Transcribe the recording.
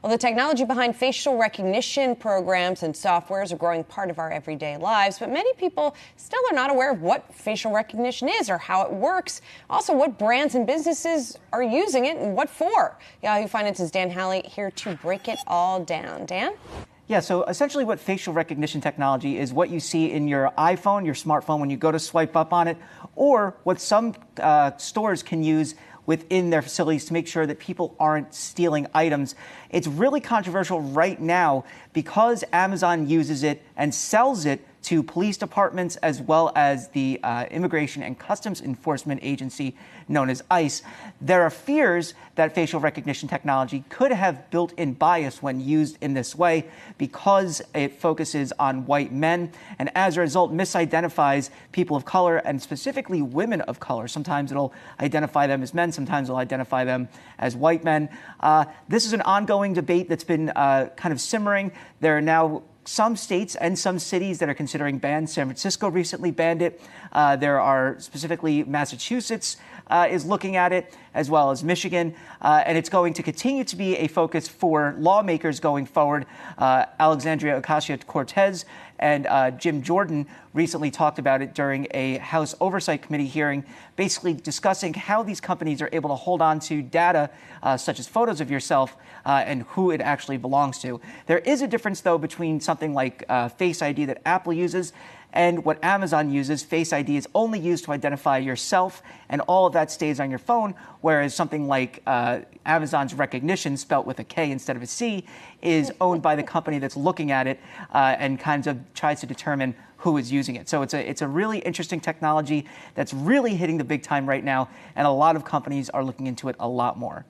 Well, the technology behind facial recognition programs and softwares are growing part of our everyday lives, but many people still are not aware of what facial recognition is or how it works. Also, what brands and businesses are using it and what for. Yahoo Finance's Dan Halley here to break it all down. Dan? Yeah, so essentially what facial recognition technology is what you see in your iPhone, your smartphone, when you go to swipe up on it, or what some stores can use within their facilities to make sure that people aren't stealing items. It's really controversial right now because Amazon uses it and sells it to police departments as well as the Immigration and Customs Enforcement Agency known as ICE. There are fears that facial recognition technology could have built-in bias when used in this way because it focuses on white men and as a result misidentifies people of color and specifically women of color. Sometimes it'll identify them as men, sometimes it'll identify them as white men. This is an ongoing debate that's been kind of simmering. There are now some states and some cities that are considering bans. San Francisco recently banned it. There are specifically Massachusetts is looking at it, as well as Michigan. And it's going to continue to be a focus for lawmakers going forward. Alexandria Ocasio-Cortez and Jim Jordan recently talked about it during a House Oversight Committee hearing, basically discussing how these companies are able to hold on to data such as photos of yourself and who it actually belongs to. There is a difference, though, between something like Face ID that Apple uses and what Amazon uses. Face ID is only used to identify yourself, and all of that stays on your phone, whereas something like Amazon's Rekognition, spelt with a K instead of a C, is owned by the company that's looking at it and kind of tries to determine who is using it. So it's a really interesting technology that's really hitting the big time right now, and a lot of companies are looking into it a lot more.